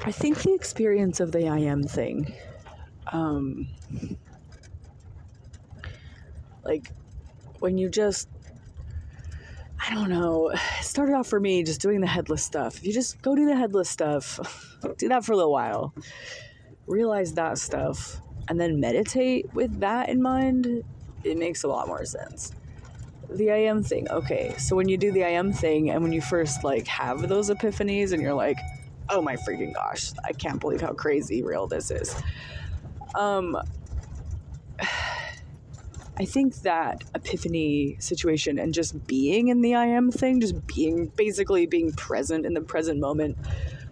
I think the experience of the I am thing, like when you just, I don't know, it started off for me just doing the headless stuff. If you just go do the headless stuff, do that for a little while, realize that stuff, and then meditate with that in mind, it makes a lot more sense. The I am thing, okay, so when you do the I am thing and when you first like have those epiphanies and you're like, oh my freaking gosh, I can't believe how crazy real this is. I think that epiphany situation and just being in the I am thing, just basically being present in the present moment,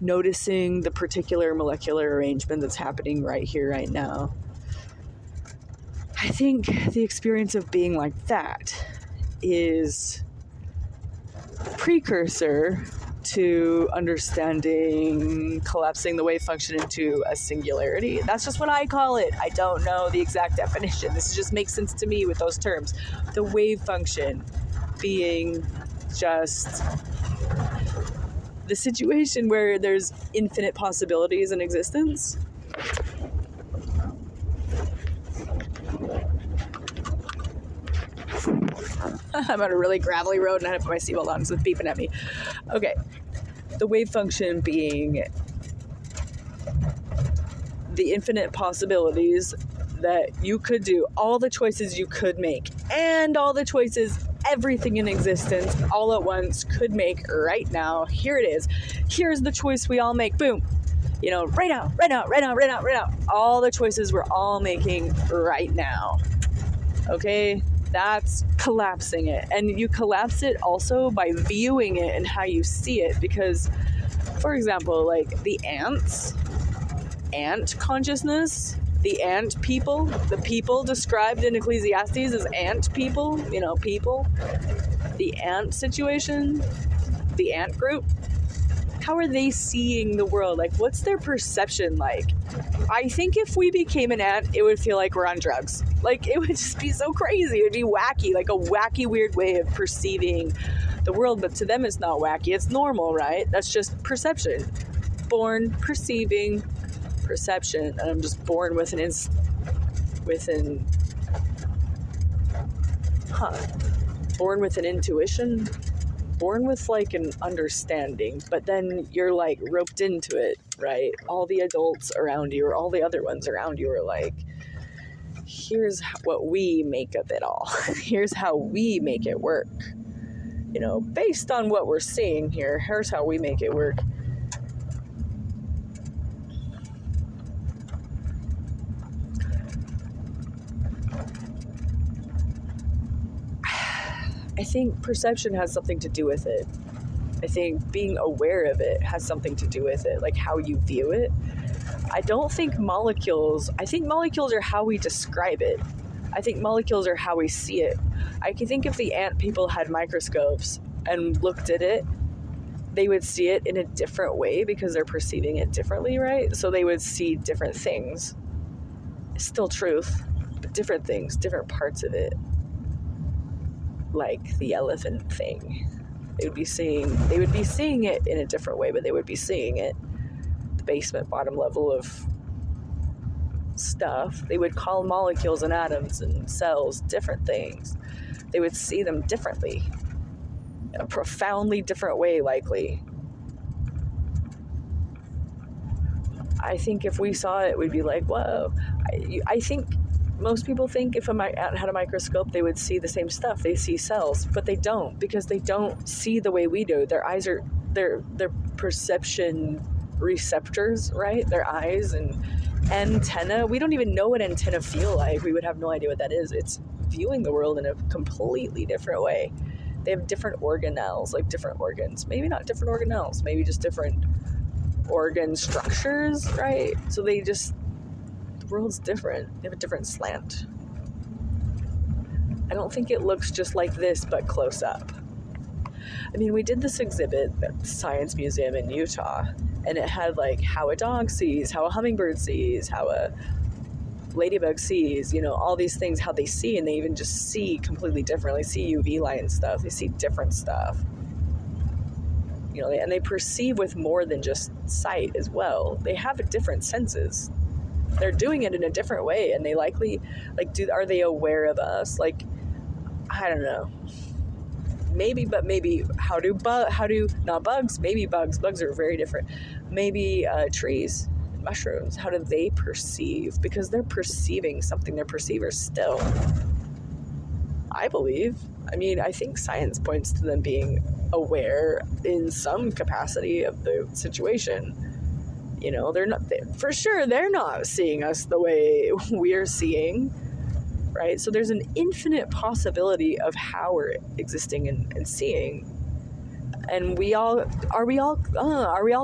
noticing the particular molecular arrangement that's happening right here, right now. I think the experience of being like that is a precursor to understanding collapsing the wave function into a singularity. That's just what I call it. I don't know the exact definition. This just makes sense to me with those terms. The wave function being just the situation where there's infinite possibilities in existence. I'm on a really gravelly road and I have to put my seatbelt on, so it's beeping at me. Okay. The wave function being the infinite possibilities that you could do, all the choices you could make, and all the choices everything in existence all at once could make right now. Here it is. Here's the choice we all make. Boom. You know, right now. All the choices we're all making right now. Okay? That's collapsing it. And you collapse it also by viewing it and how you see it. Because, for example, like the ant consciousness, the ant people, the people described in Ecclesiastes as ant people, people, the ant situation, the ant group, how are they seeing the world? Like, what's their perception like? I think if we became an ant, it would feel like we're on drugs. Like, it would just be so crazy. It would be wacky, like a wacky, weird way of perceiving the world. But to them, it's not wacky. It's normal, right? That's just perception. Born, perceiving, perception. And I'm just born with born with an intuition. Born with like an understanding, but then you're like roped into it, right? All the adults around you or all the other ones around you are like, here's what we make of it all. Here's how we make it work. Based on what we're seeing here, here's how we make it work. I think perception has something to do with it. I think being aware of it has something to do with it, like how you view it. I think molecules are how we describe it. I think molecules are how we see it. I can think if the ant people had microscopes and looked at it, they would see it in a different way because they're perceiving it differently, right? So they would see different things. Still truth, but different things, different parts of it. Like the elephant thing. They would be seeing it in a different way, but they would be seeing it. The basement bottom level of stuff. They would call molecules and atoms and cells different things. They would see them differently. In a profoundly different way, likely. I think if we saw it, we'd be like, whoa. I think most people think if a ant had a microscope, they would see the same stuff. They see cells, but they don't, because they don't see the way we do. Their eyes are, their perception receptors, right? Their eyes and antenna. We don't even know what antenna feel like. We would have no idea what that is. It's viewing the world in a completely different way. They have different organelles, like different organs. Maybe not different organelles, maybe just different organ structures, right? So the world's different. They have a different slant. I don't think it looks just like this, but close up. I mean, we did this exhibit at the Science Museum in Utah, and it had like how a dog sees, how a hummingbird sees, how a ladybug sees, all these things, how they see, and they even just see completely differently. They see UV light and stuff. They see different stuff. You know, and they perceive with more than just sight as well. They have different senses. They're doing it in a different way, and they likely, like, are they aware of us? Like, I don't know. Maybe, but maybe, not bugs, maybe bugs are very different. Maybe trees, mushrooms, how do they perceive? Because they're perceiving something, they're perceivers still. I believe. I mean, I think science points to them being aware in some capacity of the situation. You know, they're not seeing us the way we're seeing, right? So there's an infinite possibility of how we're existing and seeing. And are we all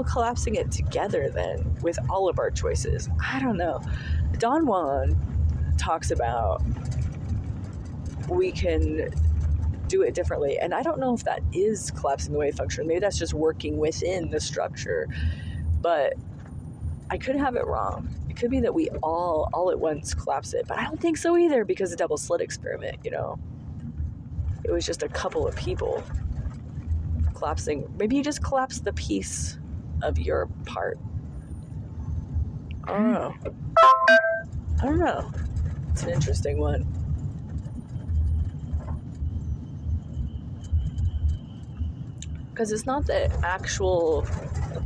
collapsing it together then with all of our choices? I don't know. Don Juan talks about we can do it differently. And I don't know if that is collapsing the wave function. Maybe that's just working within the structure. But I could have it wrong. It could be that we all at once collapse it. But I don't think so either, because the double slit experiment, you know, it was just a couple of people collapsing. Maybe you just collapse the piece of your part. I don't know. It's an interesting one. Because it's not that actual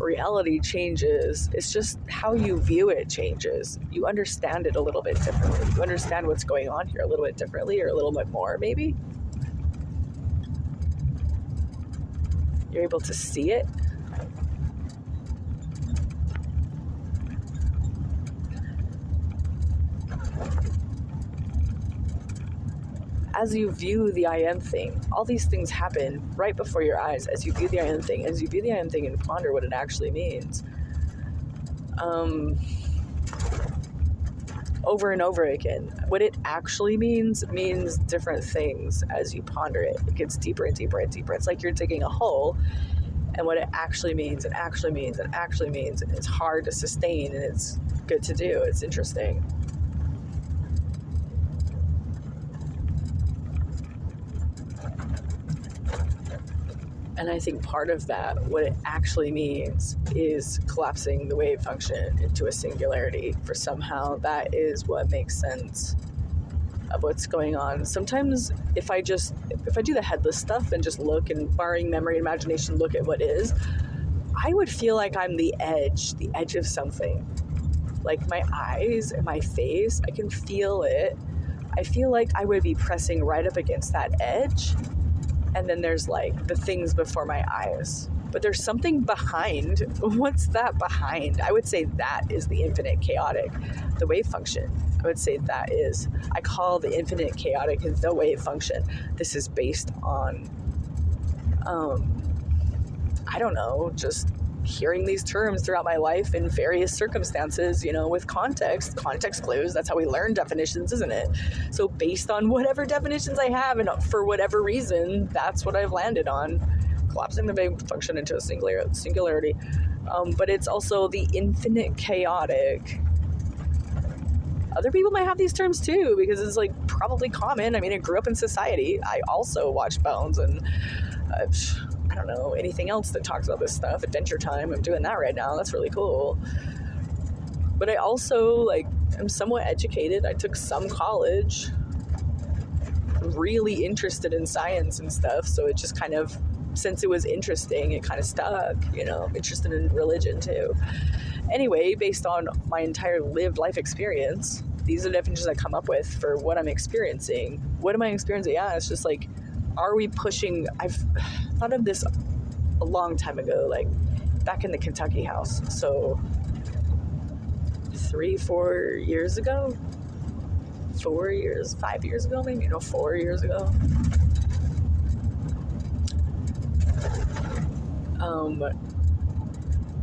reality changes, it's just how you view it changes. You understand it a little bit differently. You understand what's going on here a little bit differently, or a little bit more, maybe. You're able to see it. As you view the I am thing, all these things happen right before your eyes as you view the I am thing, and ponder what it actually means. Over and over again. What it actually means different things as you ponder it. It gets deeper and deeper and deeper. It's like you're digging a hole, and what it actually means, and it's hard to sustain, and it's good to do. It's interesting. And I think part of that, what it actually means, is collapsing the wave function into a singularity, for somehow that is what makes sense of what's going on. Sometimes if I do the headless stuff and just look, and barring memory and imagination, look at what is, I would feel like I'm the edge of something. Like my eyes and my face, I can feel it. I feel like I would be pressing right up against that edge. And then there's like the things before my eyes. But there's something behind. What's that behind? I would say that is the infinite chaotic, the wave function. I would say that is. I call the infinite chaotic the wave function. This is based on, I don't know, just hearing these terms throughout my life in various circumstances, you know, with context clues. That's how we learn definitions, isn't it? So based on whatever definitions I have, and for whatever reason, that's what I've landed on, collapsing the wave function into a singularity. But it's also the infinite chaotic. Other people might have these terms too, because it's like probably common. I mean, I grew up in society. I also watched Bones and I don't know, anything else that talks about this stuff. Adventure Time, I'm doing that right now. That's really cool. But I also, am somewhat educated. I took some college. I'm really interested in science and stuff, so it just kind of, since it was interesting, it kind of stuck, you know. I'm interested in religion, too. Anyway, based on my entire lived life experience, these are the definitions I come up with for what I'm experiencing. What am I experiencing? Yeah, it's just like, are we pushing? I've thought of this a long time ago, back in the Kentucky house. So 3-4 years ago, 5 years ago, maybe, 4 years ago.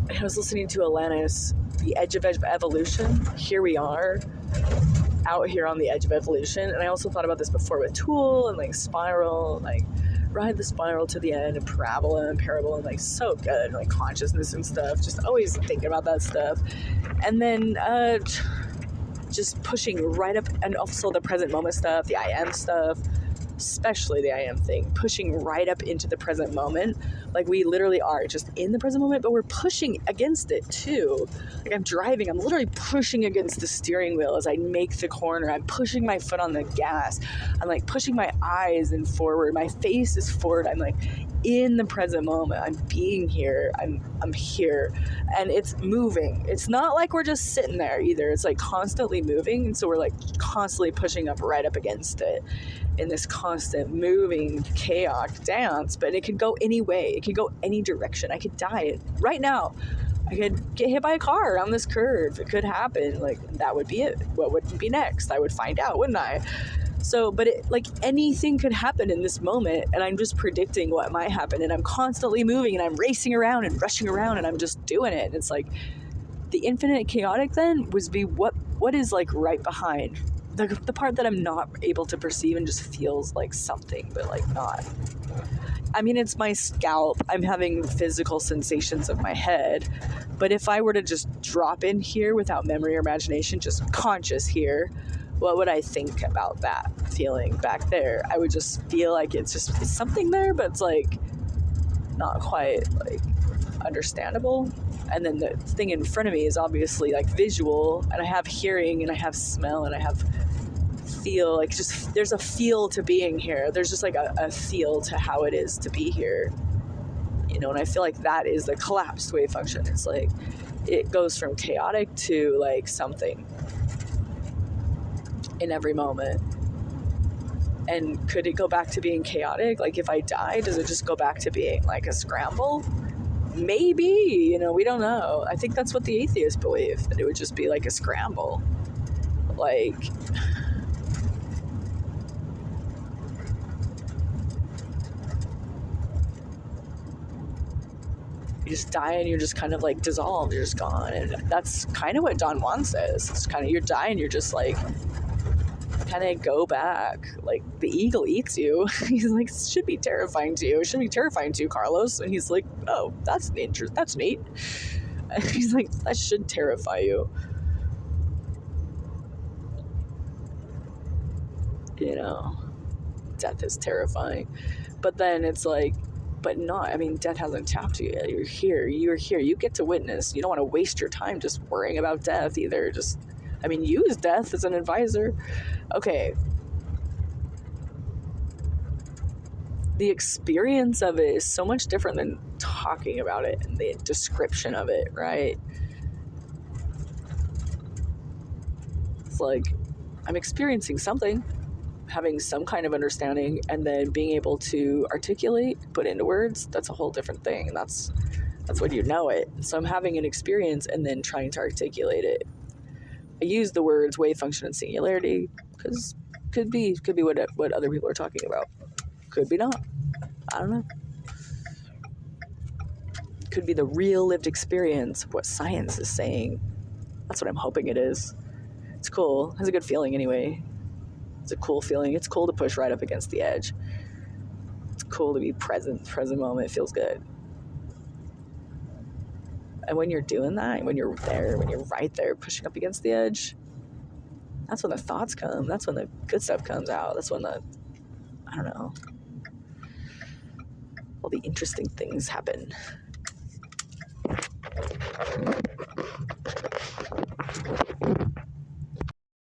I was listening to Alanis, The Edge of Evolution. Here we are, out here on the edge of evolution. And I also thought about this before with Tool and Spiral, ride the spiral to the end, and parabola, and so good, consciousness and stuff. Just always thinking about that stuff. And then just pushing right up, and also the present moment stuff, the I am stuff. especially the I am thing, pushing right up into the present moment. Like we literally are just in the present moment, but we're pushing against it too. Like I'm driving, I'm literally pushing against the steering wheel as I make the corner. I'm pushing my foot on the gas. I'm like pushing my eyes in forward. My face is forward. I'm like in the present moment. I'm being here. I'm here. And it's moving. It's not like we're just sitting there either. It's like constantly moving. And so we're like constantly pushing up right up against it in this constant moving chaotic dance. But it could go any way. It could go any direction. I could die right now. I could get hit by a car around this curve. It could happen. Like that would be it. What would be next? I would find out, wouldn't I? So, but it, like anything could happen in this moment, and I'm just predicting what might happen, and I'm constantly moving, and I'm racing around and rushing around, and I'm just doing it. And it's like the infinite chaotic then would be what is like right behind the part that I'm not able to perceive and just feels like something, but like not. I mean, it's my scalp. I'm having physical sensations of my head, but if I were to just drop in here without memory or imagination, just conscious here, what would I think about that feeling back there? I would just feel like it's something there, but it's like not quite like understandable. And then the thing in front of me is obviously like visual, and I have hearing, and I have smell, and I have feel. Like just there's a feel to being here. There's just like a feel to how it is to be here, you know. And I feel like that is the collapsed wave function. It's like it goes from chaotic to like something in every moment. And could it go back to being chaotic? Like if I die, does it just go back to being like a scramble? Maybe, you know, we don't know. I think that's what the atheists believe, that it would just be like a scramble. Like you just die and you're just kind of like dissolved, you're just gone. And that's kind of what Don Juan says. It's kind of, you're dying, you're just like kind of go back. Like the eagle eats you. He's like, it should be terrifying to you. It should be terrifying to you, Carlos. And he's like, oh, that's interesting. That's neat. And he's like, that should terrify you. You know, death is terrifying. But then it's like, but not, I mean, death hasn't tapped you yet. You're here. You get to witness. You don't want to waste your time just worrying about death either. Just, I mean, use death as an advisor. Okay. The experience of it is so much different than talking about it and the description of it, right? It's like, I'm experiencing something, having some kind of understanding, and then being able to articulate, put into words, that's a whole different thing. And that's when you know it. So I'm having an experience and then trying to articulate it. I use the words wave function and singularity because could be what other people are talking about. Could be not. I don't know. Could be the real lived experience of what science is saying. That's what I'm hoping it is. It's cool. It has a good feeling anyway. It's a cool feeling. It's cool to push right up against the edge. It's cool to be present moment. It feels good. And when you're doing that, when you're there, when you're right there pushing up against the edge, that's when the thoughts come. That's when the good stuff comes out. That's when all the interesting things happen.